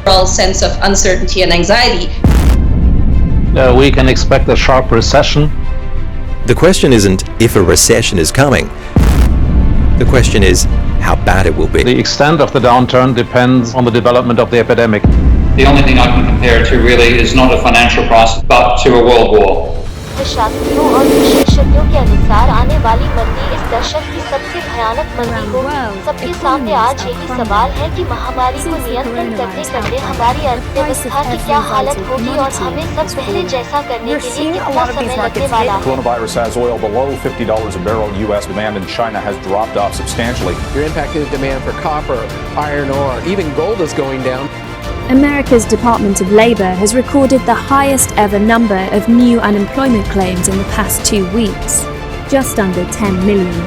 overall sense of uncertainty and anxiety. We can expect a sharp recession. The question isn't if a recession is coming. The question is how bad it will be. The extent of the downturn depends on the development of the epidemic. The only thing I can compare it to really is not a financial crisis, but to a world war. शास्त्रियों और विशेषज्ञों के अनुसार आने वाली मंदी इस दशक की सबसे भयानक मंदी होगी। सबके सामने आज यही सवाल है कि महामारी को नियंत्रण करते करते हमारी अर्थव्यवस्था की क्या हालत होगी और हमें सब पहले जैसा करने के लिए कितना समय लगने वाला है। Coronavirus has oil below $50 a barrel. U.S. demand in China has dropped off substantially. You're impacting the demand for copper, iron ore, even gold is going down. America's Department of Labor has recorded the highest ever number of new unemployment claims in the past 2 weeks, just under 10 million.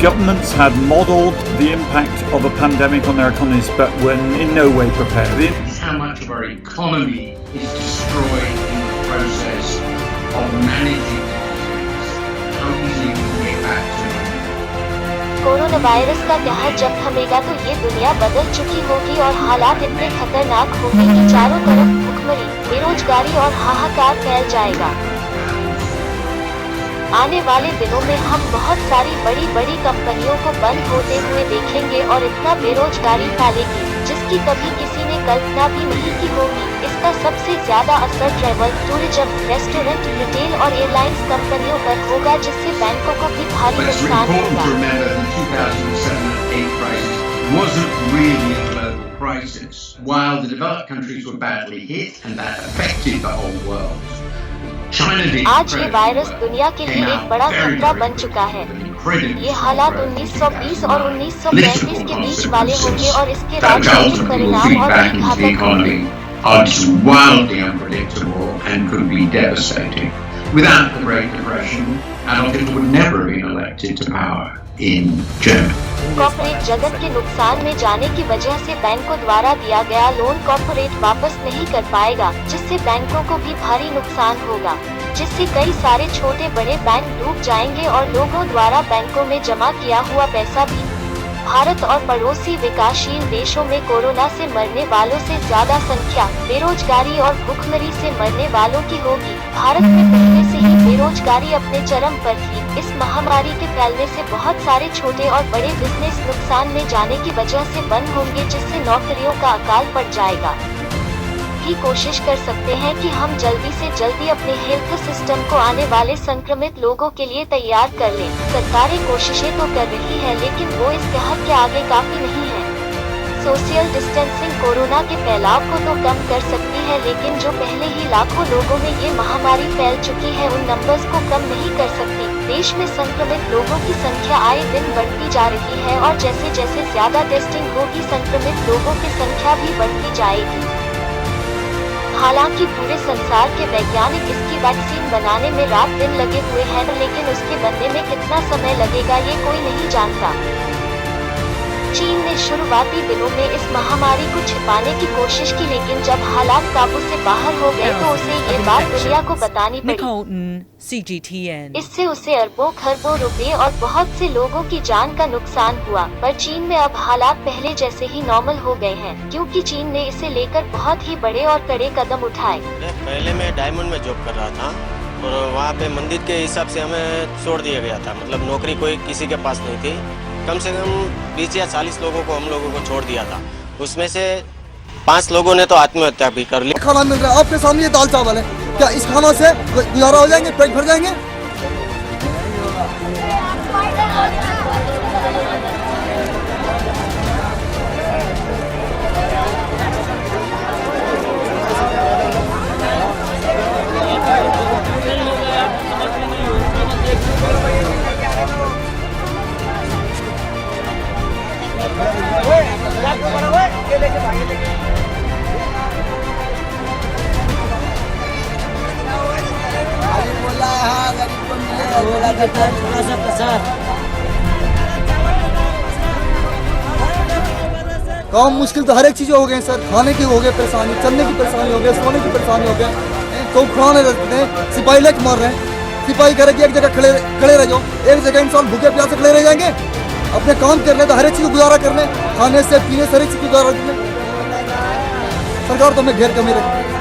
Governments had modelled the impact of a pandemic on their economies, but were in no way prepared. How much of our economy is destroyed in the process of managing disease? How easy we can get back to it? Corona virus का कहर जब थमेगा तो ये दुनिया बदल चुकी होगी और हालात इतने खतरनाक होंगे कि चारों तरफ भुखमरी, बेरोजगारी और हाहाकार फैल जाएगा। आने वाले दिनों में हम बहुत सारी बड़ी बड़ी कंपनियों को बंद होते हुए देखेंगे और इतना बेरोजगारी फैलेगी जिसकी कभी किसी ने कल्पना भी नहीं की होगी। इसका सबसे ज्यादा असर ट्रैवल, टूरिज्म, रेस्टोरेंट, रिटेल और एयरलाइंस कंपनियों पर होगा, जिससे बैंकों को भी भारी नुकसान होगा। While the developed countries were badly hit and that affected the whole world. आज ये वायरस दुनिया के लिए एक बड़ा खतरा बन चुका है। ये हालात 1920 और 1935 के बीच वाले होंगे और इसके राजनीतिक परिणाम और भी घातक होंगे। Are just wildly unpredictable and could be devastating. Without the Great Depression, Adolf Hitler would never have been elected to power in Germany. Corporate जगत के नुकसान में जाने की वजह से बैंकों द्वारा दिया गया लोन कॉर्पोरेट वापस नहीं कर पाएगा, जिससे बैंकों को भी भारी नुकसान होगा, जिससे कई सारे छोटे बड़े बैंक डूब जाएंगे और लोगों द्वारा बैंकों में जमा किया हुआ पैसा भी। भारत और पड़ोसी विकासशील देशों में कोरोना से मरने वालों से ज्यादा संख्या बेरोजगारी और भूखमरी से मरने वालों की होगी। भारत में पहले से ही बेरोजगारी अपने चरम पर थी। इस महामारी के फैलने से बहुत सारे छोटे और बड़े बिजनेस नुकसान में जाने की वजह से बंद होंगे, जिससे नौकरियों का अकाल पड़ जाएगा। भी कोशिश कर सकते हैं कि हम जल्दी से जल्दी अपने हेल्थ सिस्टम को आने वाले संक्रमित लोगों के लिए तैयार कर लें। सरकारें कोशिशें तो कर रही है, लेकिन वो इस कहर के आगे काफी नहीं है। सोशल डिस्टेंसिंग कोरोना के फैलाव को तो कम कर सकती है, लेकिन जो पहले ही लाखों लोगों में ये महामारी फैल चुकी है उन नंबर्स को कम नहीं कर सकती। देश में संक्रमित लोगों की संख्या आए दिन बढ़ती जा रही है और जैसे जैसे ज्यादा टेस्टिंग होगी संक्रमित लोगों की संख्या भी बढ़ती जाएगी। हालांकि पूरे संसार के वैज्ञानिक इसकी वैक्सीन बनाने में रात दिन लगे हुए हैं, लेकिन उसके बनने में कितना समय लगेगा ये कोई नहीं जानता। चीन ने शुरुआती दिनों में इस महामारी को छिपाने की कोशिश की, लेकिन जब हालात काबू से बाहर हो गए तो उसे ये बात दुनिया को बतानी पड़ी। इससे उसे अरबों खरबों रुपए और बहुत से लोगों की जान का नुकसान हुआ। पर चीन में अब हालात पहले जैसे ही नॉर्मल हो गए हैं, क्योंकि चीन ने इसे लेकर बहुत ही बड़े और कड़े कदम उठाए। पहले मैं डायमंड में जॉब कर रहा था और वहाँ पे मंदिर के हिसाब से हमें छोड़ दिया गया था, मतलब नौकरी कोई किसी के पास नहीं थी। कम से कम 20 या 40 लोगों को हम लोगों को छोड़ दिया था, उसमें से 5 लोगों ने तो आत्महत्या भी कर ली। खाना मिल रहा है आपके सामने, ये दाल चावल है, क्या इस खाना से गुजारा हो जाएंगे, पेट भर जाएंगे? काम मुश्किल तो हर एक चीज़ हो गए सर, खाने की हो गए परेशानी, चलने की परेशानी हो गई, सोने की परेशानी हो गई। तो खाने रहते हैं, सिपाही लेट मार रहे हैं, सिपाही कह रहे कि एक जगह खड़े रह जाओ, एक जगह इंसान भूखे प्यासे खड़े रह जाएंगे। अपने काम कर रहे तो हर एक चीज़ गुजारा कर लें, खाने से पीने से हर एक चीज़ गुजारा कर लें। सरकार तो हमें घेर कमी रखती है।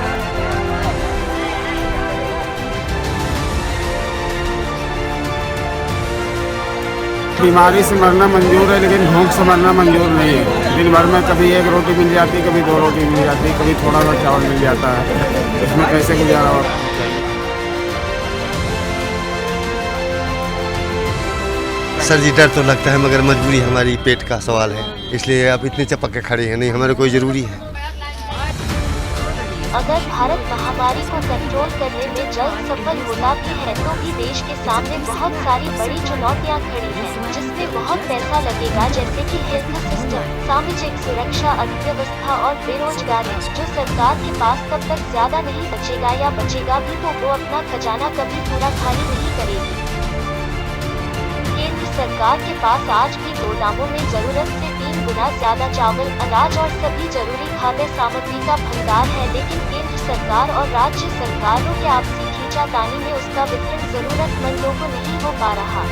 बीमारी से मरना मंजूर है, लेकिन भूख से मरना मंजूर नहीं है। दिन भर में कभी एक रोटी मिल जाती, कभी 2 रोटी मिल जाती, कभी थोड़ा सा चावल मिल जाता है। इसमें कैसे गुजारा होता है? सर जी डर तो लगता है, मगर मजबूरी हमारी, पेट का सवाल है, इसलिए आप इतने चपक के खड़े हैं। नहीं, हमारे कोई ज़रूरी है। अगर भारत महामारी को कंट्रोल करने में जल्द सफल होता भी है तो भी देश के सामने बहुत सारी बड़ी चुनौतियां खड़ी हैं, जिसमें बहुत पैसा लगेगा, जैसे कि हेल्थ सिस्टम, सामाजिक सुरक्षा, अर्थव्यवस्था और बेरोजगारी, जो सरकार के पास तब तक ज्यादा नहीं बचेगा, या बचेगा भी तो वो अपना खजाना कभी पूरा खाली नहीं करेगी। केंद्र सरकार के पास आज भी गोदामों में जरूरत से 3 गुना ज्यादा चावल, अनाज और सभी जरूरी खाद्य सामग्री का भंडार है, लेकिन केंद्र सरकार और राज्य सरकारों के आपसी खींचातानी में उसका वितरण जरूरतमंदों को नहीं हो पा रहा।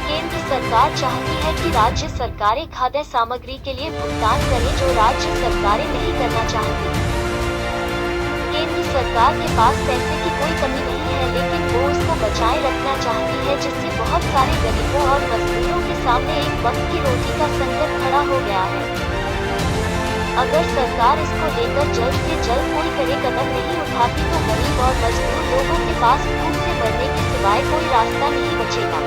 केंद्र सरकार चाहती है कि राज्य सरकारें खाद्य सामग्री के लिए भुगतान करें, जो राज्य सरकारें नहीं करना चाहती। केंद्र सरकार के पास पैसे की कोई कमी नहीं है, लेकिन वो उसको बचाए रखना चाहती है, जिससे बहुत सारे गरीबों और मजदूरों के सामने एक वक्त की रोटी का संकट खड़ा हो गया है। अगर सरकार इसको लेकर जल्द से जल्द कोई कड़े कदम नहीं उठाती तो गरीब और मजदूर लोगों के पास भूख से मरने के सिवाय कोई रास्ता नहीं बचेगा।